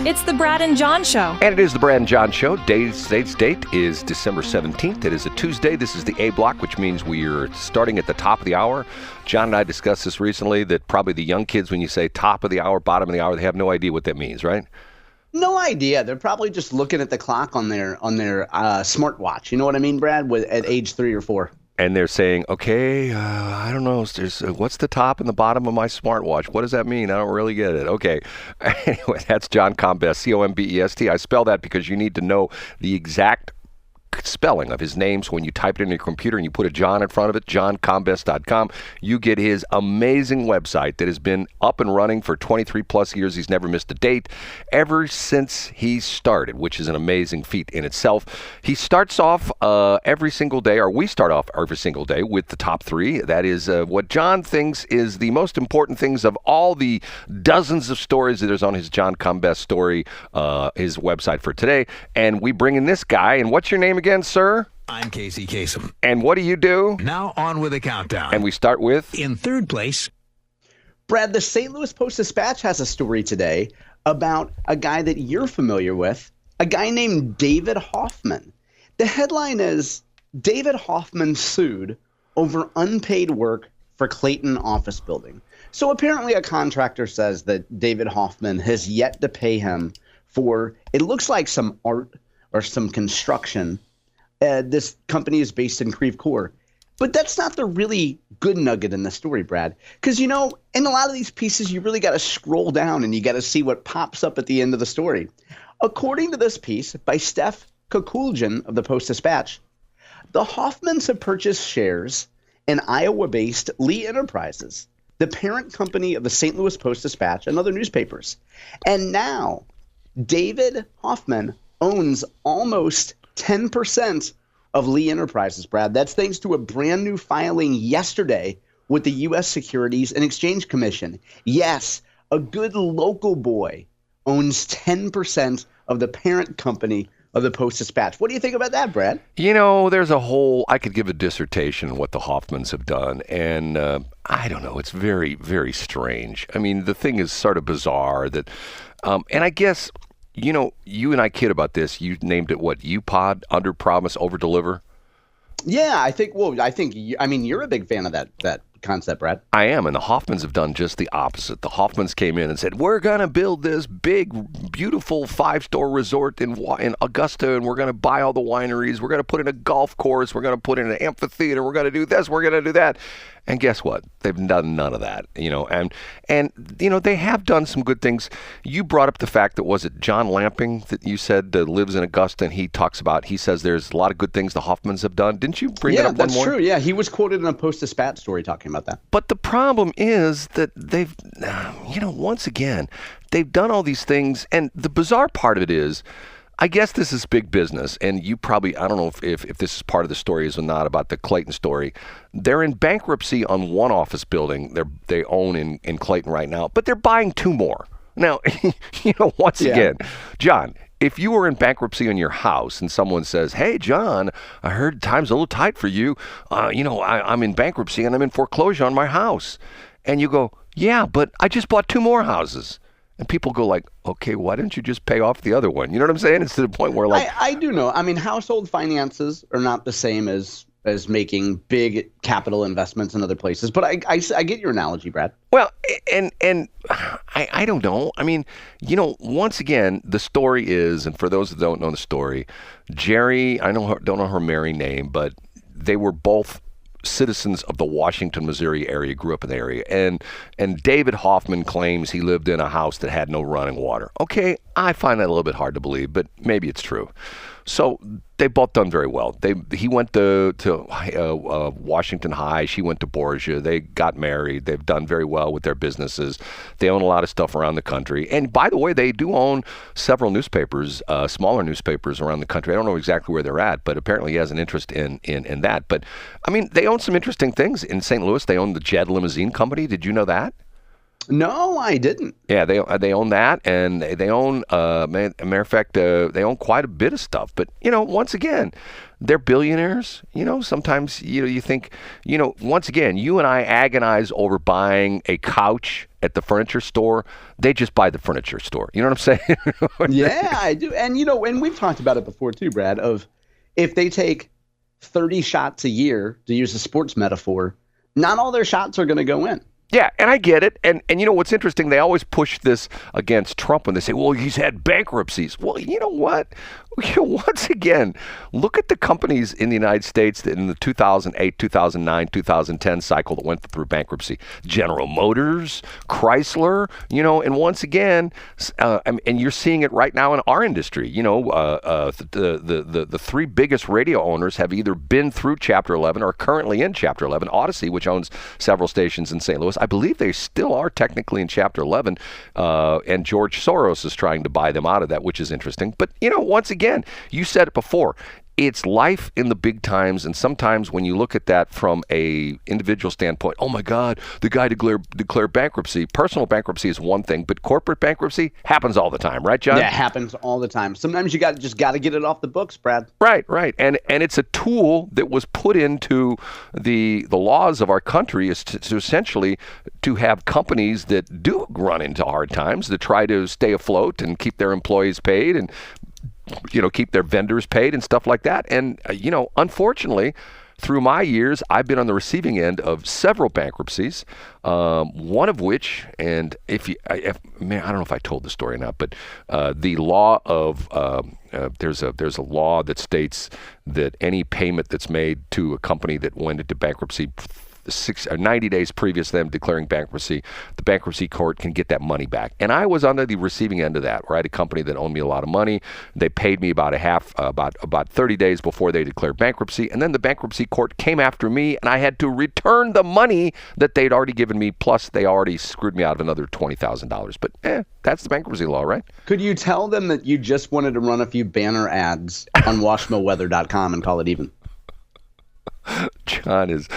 It's the Brad and John Show. And it is the Brad and John Show. Today's date is December 17th. It is a Tuesday. This is the A block, which means we are starting at the top of the hour. John and I discussed this recently, that probably the young kids, when you say top of the hour, bottom of the hour, they have no idea what that means, right? No idea. They're probably just looking at the clock on their smartwatch. You know what I mean, Brad? At age 3 or 4. And they're saying, okay, I don't know, what's the top and the bottom of my smartwatch? What does that mean? I don't really get it. Okay. Anyway, that's John Combest, Combest. I spell that because you need to know the exact spelling of his name. So when you type it in your computer and you put a John in front of it, johncombest.com, you get his amazing website that has been up and running for 23 plus years. He's never missed a date ever since he started, which is an amazing feat in itself. He starts off every single day, or we start off every single day with the top 3. That is what John thinks is the most important things of all the dozens of stories that there's on his John Combest story, his website for today. And we bring in this guy. And what's your name again, sir? I'm Casey Kasem. And what do you do? Now on with the countdown. And we start with? In third place. Brad, the St. Louis Post-Dispatch has a story today about a guy that you're familiar with, a guy named David Hoffmann. The headline is, David Hoffmann sued over unpaid work for Clayton office building. So apparently a contractor says that David Hoffmann has yet to pay him for, it looks like some art or some construction. This company is based in Creve Coeur. But that's not the really good nugget in the story, Brad. Because, you know, in a lot of these pieces, you really got to scroll down and you got to see what pops up at the end of the story. According to this piece by Steph Kukuljan of the Post-Dispatch, the Hoffmanns have purchased shares in Iowa-based Lee Enterprises, the parent company of the St. Louis Post-Dispatch and other newspapers. And now David Hoffmann owns almost 10% of Lee Enterprises, Brad. That's thanks to a brand new filing yesterday with the U.S. Securities and Exchange Commission. Yes, a good local boy owns 10% of the parent company of the Post-Dispatch. What do you think about that, Brad? You know, there's a whole, I could give a dissertation on what the Hoffmanns have done, and I don't know, it's very, very strange. I mean, the thing is sort of bizarre that, and I guess, you know, you and I kid about this. You named it what? UPOD, under promise, over deliver? Yeah, I mean, you're a big fan of that concept, Brad. I am, and the Hoffmanns have done just the opposite. The Hoffmanns came in and said, we're going to build this big, beautiful 5-star resort in Augusta, and we're going to buy all the wineries. We're going to put in a golf course. We're going to put in an amphitheater. We're going to do this. We're going to do that. And guess what? They've done none of that, you know, and you know, they have done some good things. You brought up the fact that, was it John Lamping that you said lives in Augusta, and he says there's a lot of good things the Hoffmanns have done. Didn't you bring it up one more? Yeah, that's true. Yeah, he was quoted in a Post-Dispatch story talking about that. But the problem is that they've, you know, once again, they've done all these things, and the bizarre part of it is, I guess this is big business, and you probably, I don't know if this is part of the story or not about the Clayton story. They're in bankruptcy on one office building they own in Clayton right now, but they're buying 2 more. Now, you know, once again, John, if you were in bankruptcy on your house and someone says, hey, John, I heard time's a little tight for you. You know, I'm in bankruptcy and I'm in foreclosure on my house. And you go, yeah, but I just bought 2 more houses. And people go like, okay, why didn't you just pay off the other one? You know what I'm saying? It's to the point where like... I do know. I mean, household finances are not the same as making big capital investments in other places. But I get your analogy, Brad. Well, and I don't know. I mean, you know, once again, the story is, and for those that don't know the story, Jerry, I don't know her married name, but they were both citizens of the Washington, Missouri area, grew up in the area. And David Hoffmann claims he lived in a house that had no running water. Okay, I find that a little bit hard to believe, but maybe it's true. So they've both done very well. He went to Washington High. She went to Borgia. They got married. They've done very well with their businesses. They own a lot of stuff around the country. And by the way, they do own several newspapers, smaller newspapers around the country. I don't know exactly where they're at, but apparently he has an interest in that. But, I mean, they own some interesting things. In St. Louis, they own the Jed Limousine Company. Did you know that? No, I didn't. Yeah, they own that, and they own, matter of fact, they own quite a bit of stuff. But once again, they're billionaires. Sometimes you think, once again, you and I agonize over buying a couch at the furniture store. They just buy the furniture store. You know what I'm saying? Yeah, I do. And and we've talked about it before too, Brad. Of if they take 30 shots a year, to use a sports metaphor, not all their shots are going to go in. Yeah, and I get it. And what's interesting, they always push this against Trump when they say, well, he's had bankruptcies. Well, you know what? Once again, look at the companies in the United States that in the 2008, 2009, 2010 cycle that went through bankruptcy. General Motors, Chrysler, and once again, and you're seeing it right now in our industry. The three biggest radio owners have either been through Chapter 11 or currently in Chapter 11. Odyssey, which owns several stations in St. Louis, I believe they still are technically in Chapter 11, and George Soros is trying to buy them out of that, which is interesting. But, once again, you said it before, it's life in the big times, and sometimes when you look at that from a individual standpoint, oh my God, the guy declared bankruptcy. Personal bankruptcy is one thing, but corporate bankruptcy happens all the time, right, John? Yeah, it happens all the time. Sometimes you just got to get it off the books, Brad. Right. And it's a tool that was put into the laws of our country is to essentially to have companies that do run into hard times that try to stay afloat and keep their employees paid and keep their vendors paid and stuff like that. And, unfortunately, through my years, I've been on the receiving end of several bankruptcies, one of which, and I don't know if I told the story or not, but the law of, there's a law that states that any payment that's made to a company that went into bankruptcy 90 days previous to them declaring bankruptcy, the bankruptcy court can get that money back. And I was on the receiving end of that, where I had a company that owned me a lot of money. They paid me about 30 days before they declared bankruptcy, and then the bankruptcy court came after me, and I had to return the money that they'd already given me, plus they already screwed me out of another $20,000. But that's the bankruptcy law, right? Could you tell them that you just wanted to run a few banner ads on washmoweather.com and call it even? John is...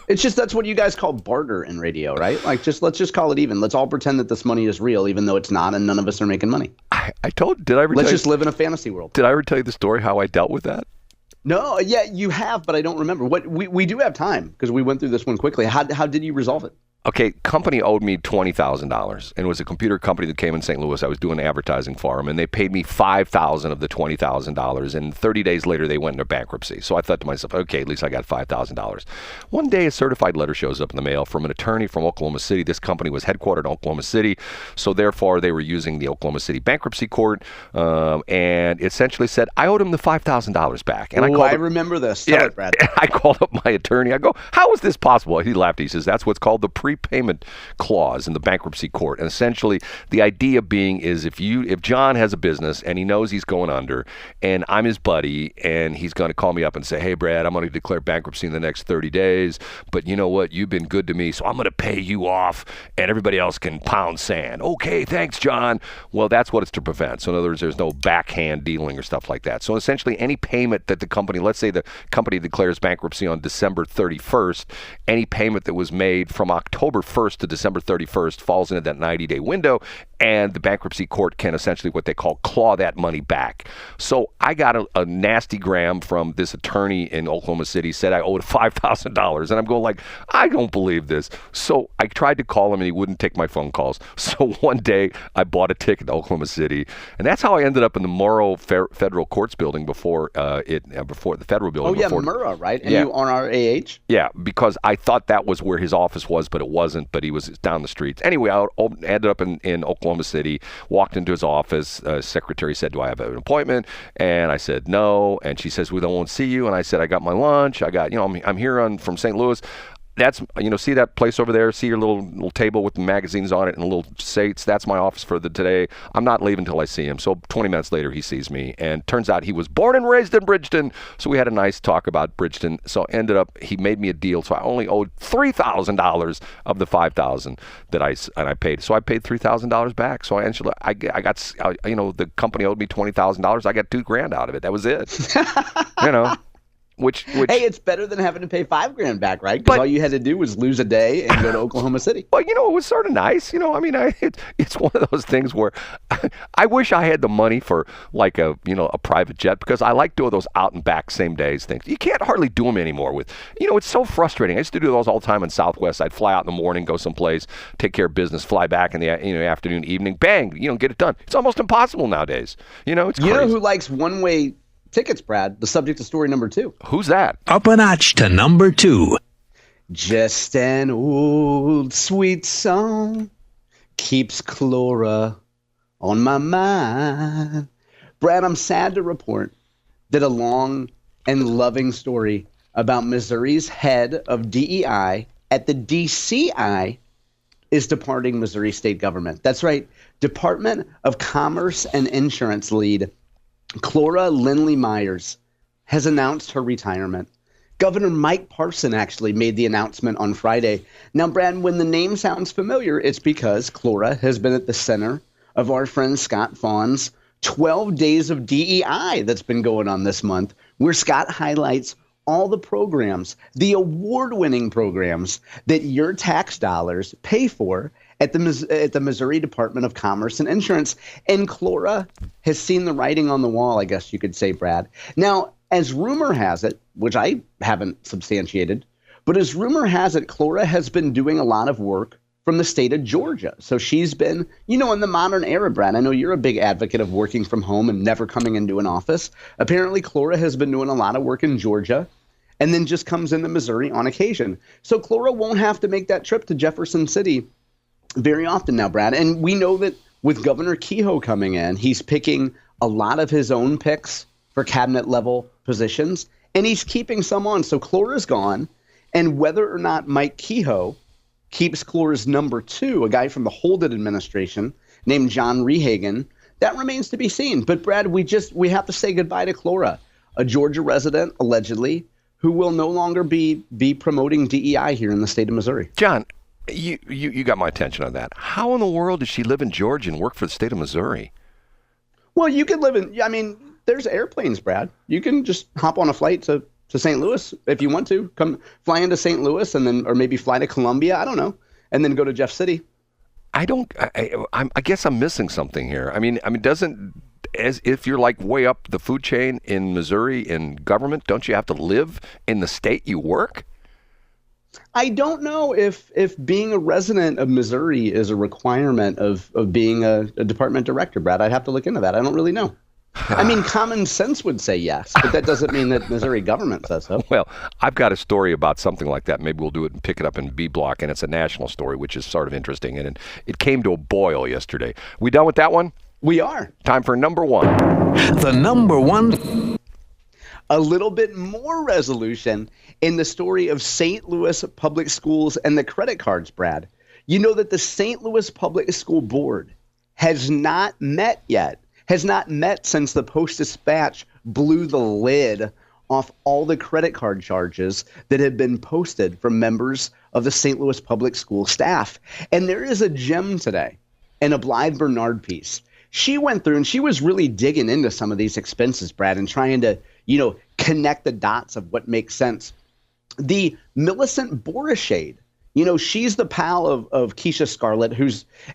It's just that's what you guys call barter in radio, right? Like, let's just call it even. Let's all pretend that this money is real, even though it's not, and none of us are making money. Let's just live in a fantasy world. Did I ever tell you the story how I dealt with that? No, yeah, you have, but I don't remember. We do have time because we went through this one quickly. How did you resolve it? Okay, company owed me $20,000, and it was a computer company that came in St. Louis. I was doing advertising for them, and they paid me $5,000 of the $20,000, and 30 days later, they went into bankruptcy. So I thought to myself, okay, at least I got $5,000. One day, a certified letter shows up in the mail from an attorney from Oklahoma City. This company was headquartered in Oklahoma City, so therefore, they were using the Oklahoma City bankruptcy court, and essentially said, I owed him the $5,000 back. And I remember this. Tell it, Brad. I called up my attorney. I go, how is this possible? He laughed. He says, that's what's called the prepayment clause in the bankruptcy court. And essentially, the idea being is if John has a business and he knows he's going under, and I'm his buddy, and he's going to call me up and say, hey, Brad, I'm going to declare bankruptcy in the next 30 days, but you know what? You've been good to me, so I'm going to pay you off, and everybody else can pound sand. Okay, thanks, John. Well, that's what it's to prevent. So in other words, there's no backhand dealing or stuff like that. So essentially, any payment that the company, let's say the company declares bankruptcy on December 31st, any payment that was made from October 1st to December 31st falls into that 90-day window, and the bankruptcy court can essentially what they call claw that money back. So I got a nasty gram from this attorney in Oklahoma City, said I owed $5,000, and I'm going like, I don't believe this. So I tried to call him, and he wouldn't take my phone calls. So one day, I bought a ticket to Oklahoma City, and that's how I ended up in the Morrow Federal Courts building before the federal building. Oh, yeah, Murrah, right? And yeah. You on our AH? Yeah, because I thought that was where his office was, but it wasn't, but he was down the street. Anyway, I ended up in Oklahoma City, walked into his office. Secretary said, do I have an appointment? And I said, no. And she says, we don't want to see you. And I said, I got my lunch. I'm here from St. Louis. That's, see that place over there? See your little table with the magazines on it and little seats? That's my office for today. I'm not leaving until I see him. So 20 minutes later, he sees me. And turns out he was born and raised in Bridgeton. So we had a nice talk about Bridgeton. So ended up, he made me a deal. So I only owed $3,000 of the $5,000 that I paid. So I paid $3,000 back. So I got, the company owed me $20,000. I got $2,000 out of it. That was it. Hey, it's better than having to pay $5,000 back, right? Because all you had to do was lose a day and go to Oklahoma City. Well, it was sort of nice. I mean, it's one of those things where I wish I had the money for like a private jet, because I like doing those out and back same days things. You can't hardly do them anymore with, it's so frustrating. I used to do those all the time in Southwest. I'd fly out in the morning, go someplace, take care of business, fly back in the afternoon, evening, bang, get it done. It's almost impossible nowadays. It's crazy. You know who likes one-way tickets, Brad? The subject of story number 2. Who's that? Up a notch to number 2. Just an old sweet song keeps Chlora on my mind. Brad, I'm sad to report that a long and loving story about Missouri's head of DEI at the DCI is departing Missouri state government. That's right. Department of Commerce and Insurance lead Chlora Lindley-Myers has announced her retirement. Governor Mike Parson actually made the announcement on Friday. Now, Brad, when the name sounds familiar, it's because Chlora has been at the center of our friend Scott Fawn's 12 Days of DEI that's been going on this month, where Scott highlights all the programs, the award-winning programs that your tax dollars pay for at the Missouri Department of Commerce and Insurance. And Chlora has seen the writing on the wall, I guess you could say, Brad. Now, as rumor has it, which I haven't substantiated, but as rumor has it, Chlora has been doing a lot of work from the state of Georgia. So she's been, in the modern era, Brad, I know you're a big advocate of working from home and never coming into an office. Apparently, Chlora has been doing a lot of work in Georgia and then just comes into Missouri on occasion. So Chlora won't have to make that trip to Jefferson City very often now, Brad. And we know that with Governor Kehoe coming in, he's picking a lot of his own picks for cabinet level positions, and he's keeping some on. So Clora's gone, and whether or not Mike Kehoe keeps Clora's number 2, a guy from the Holden administration named John Rehagen, that remains to be seen. But Brad, we have to say goodbye to Chlora, a Georgia resident, allegedly, who will no longer be promoting DEI here in the state of Missouri. John, you got my attention on that. How in the world does she live in Georgia and work for the state of Missouri? Well, you could live there's airplanes, Brad. You can just hop on a flight to St. Louis if you want to. Come fly into St. Louis or maybe fly to Columbia, I don't know, and then go to Jeff City. I guess I'm missing something here. I mean, as if you're like way up the food chain in Missouri in government, don't you have to live in the state you work? I don't know if being a resident of Missouri is a requirement of being a department director, Brad. I'd have to look into that. I don't really know. I mean, common sense would say yes, but that doesn't mean that Missouri government says so. Well, I've got a story about something like that. Maybe we'll do it and pick it up in B Block, and it's a national story, which is sort of interesting. And it came to a boil yesterday. We done with that one? We are. Time for number 1. The number 1. A little bit more resolution in the story of St. Louis public schools and the credit cards, Brad. You know that the St. Louis Public School Board has not met yet. Has not met since the Post-Dispatch blew the lid off all the credit card charges that have been posted from members of the St. Louis Public School staff. And there is a gem today in a Blythe Bernard piece. She went through and she was really digging into some of these expenses, Brad, and trying to, connect the dots of what makes sense. The Millicent Borishade, she's the pal of Keisha Scarlett,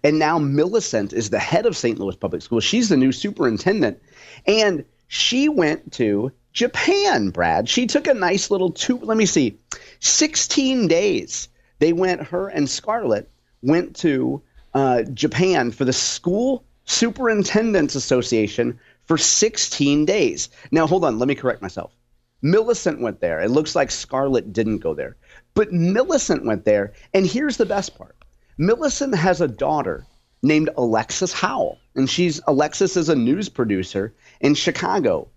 and now Millicent is the head of St. Louis Public Schools. She's the new superintendent. And she went to Japan, Brad. She took a nice little 16 days. Her and Scarlett went to Japan for the School Superintendents Association for 16 days. Now, hold on. Let me correct myself. Millicent went there. It looks like Scarlett didn't go there. But Millicent went there, and here's the best part. Millicent has a daughter named Alexis Howell, and Alexis is a news producer in Chicago.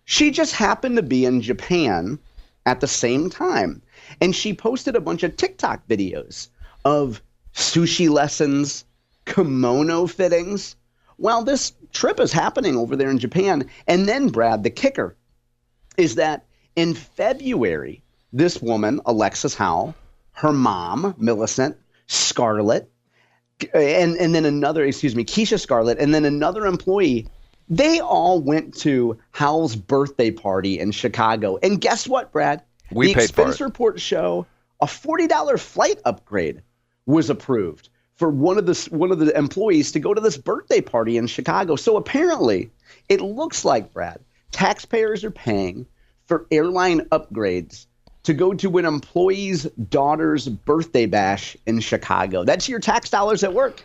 She just happened to be in Japan at the same time, and she posted a bunch of TikTok videos of sushi lessons, kimono fittings, while this trip is happening over there in Japan. And then, Brad, the kicker is that in February, this woman, Alexis Howell, her mom, Millicent, Scarlett, and then Keisha Scarlett, and then another employee They all went to Hal's birthday party in Chicago. And guess what, Brad? We the paid for expense it. reports show a $40 flight upgrade was approved for one of the employees to go to this birthday party in Chicago. So apparently, it looks like, Brad, taxpayers are paying for airline upgrades to go to an employee's daughter's birthday bash in Chicago. That's your tax dollars at work.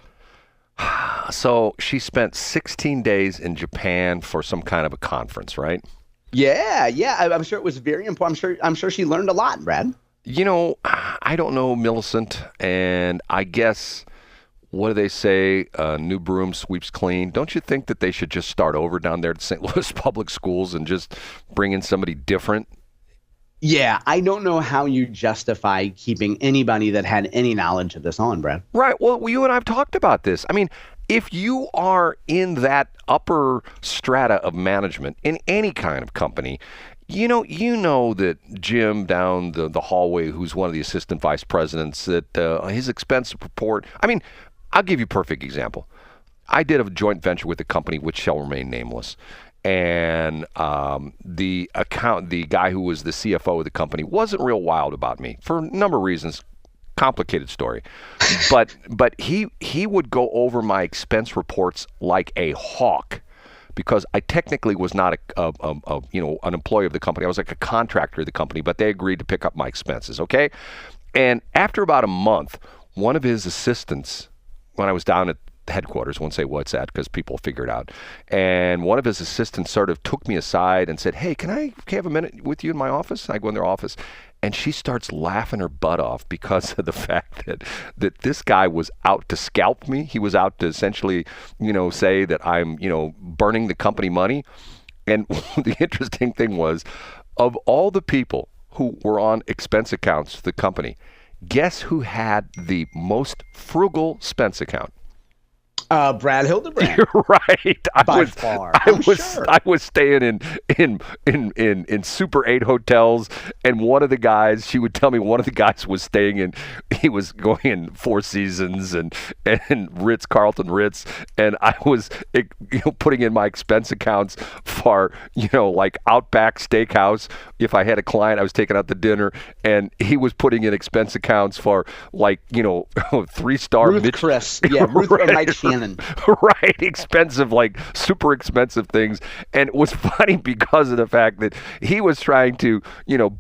So she spent 16 days in Japan for some kind of a conference, right? Yeah. I'm sure it was very important. I'm sure she learned a lot, Brad. You know, I don't know, Millicent, and I guess, what do they say? New broom sweeps clean. Don't you think that they should just start over down there at St. Louis Public Schools and just bring in somebody different? Yeah, I don't know how you justify keeping anybody that had any knowledge of this on, Brad. Right. Well, you and I have talked about this. I mean, if you are in that upper strata of management in any kind of company, you know that Jim down the hallway, who's one of the assistant vice presidents, that his expense report. I mean, I'll give you a perfect example. I did a joint venture with a company which shall remain nameless. And the guy who was the CFO of the company wasn't real wild about me for a number of reasons. Complicated story, but he would go over my expense reports like a hawk, because I technically was not an employee of the company. I was like a contractor of the company, but they agreed to pick up my expenses. Okay, and after about a month, one of his assistants, when I was down at headquarters, won't say what's at because people figure it out, and one of his assistants sort of took me aside and said, "Hey, can I have a minute with you in my office?" And I go in their office, and she starts laughing her butt off because of the fact that this guy was out to scalp me. He was out to essentially, say that I'm, burning the company money. And the interesting thing was, of all the people who were on expense accounts for the company, guess who had the most frugal expense account? Brad Hildebrand. You're right. By far. I was staying in Super 8 hotels, and one of the guys, she would tell me one of the guys was staying in, he was going in Four Seasons and Ritz-Carlton Ritz, and I was putting in my expense accounts for, like Outback Steakhouse. If I had a client, I was taking out to dinner, and he was putting in expense accounts for, like, 3-star Ruth Chris. Yeah, Ruth or Mike Shannon. Right, expensive, like super expensive things. And it was funny because of the fact that he was trying to,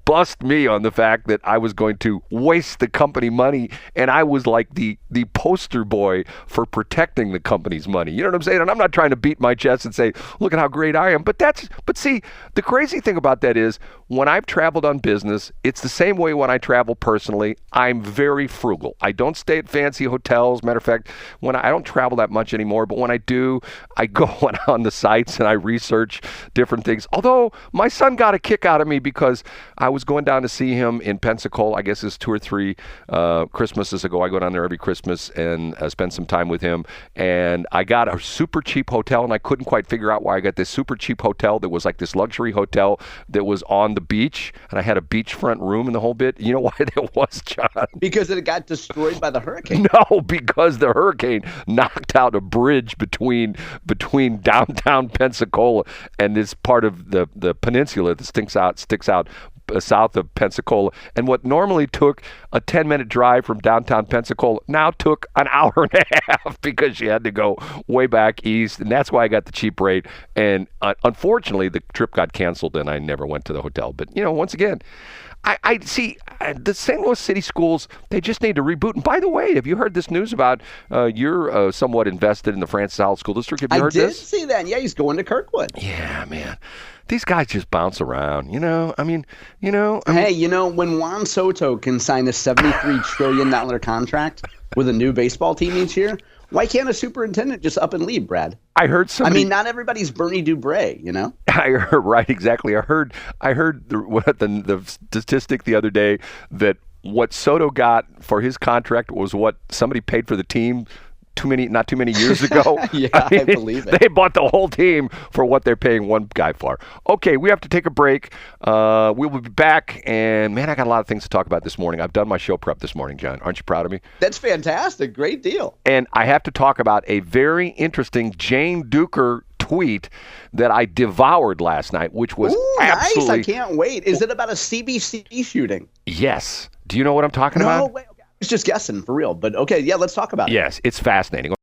bust me on the fact that I was going to waste the company money, and I was like the poster boy for protecting the company's money. You know what I'm saying? And I'm not trying to beat my chest and say, look at how great I am. But see, the crazy thing about that is, when I've traveled on business, it's the same way when I travel personally. I'm very frugal. I don't stay at fancy hotels. Matter of fact, when I don't travel that much anymore, but when I do, I go on the sites and I research different things. Although my son got a kick out of me because I was going down to see him in Pensacola. I guess it's 2 or 3 Christmases ago. I go down there every Christmas and spend some time with him. And I got a super cheap hotel, and I couldn't quite figure out why I got this super cheap hotel that was like this luxury hotel that was on the beach, and I had a beachfront room and the whole bit. You know why that was, John? Because it got destroyed by the hurricane. No, because the hurricane knocked out a bridge between downtown Pensacola and this part of the peninsula that sticks out south of Pensacola. And what normally took a 10-minute drive from downtown Pensacola now took an hour and a half because she had to go way back east. And that's why I got the cheap rate. And unfortunately, the trip got canceled and I never went to the hotel. But, once again, I see the St. Louis City Schools, they just need to reboot. And by the way, have you heard this news about you're somewhat invested in the Francis Howell School District? Have you heard this? I did see that. Yeah, he's going to Kirkwood. Yeah, man. These guys just bounce around, Hey, when Juan Soto can sign a $73 trillion contract with a new baseball team each year, why can't a superintendent just up and leave, Brad? I heard somebody. not everybody's Bernie Dubray, I heard, right, exactly. I heard the statistic the other day that what Soto got for his contract was what somebody paid for the team not too many years ago. Yeah, I believe it. They bought the whole team for what they're paying one guy for. Okay, we have to take a break. We'll be back, and man, I got a lot of things to talk about this morning. I've done my show prep this morning, John. Aren't you proud of me? That's fantastic. Great deal. And I have to talk about a very interesting Jane Duker tweet that I devoured last night, which was absolutely nice. I can't wait. Is it about a CBC shooting? Yes. Do you know what I'm talking about? No, wait. Okay. I was just guessing for real, but okay. Yeah, let's talk about it. Yes, it's fascinating.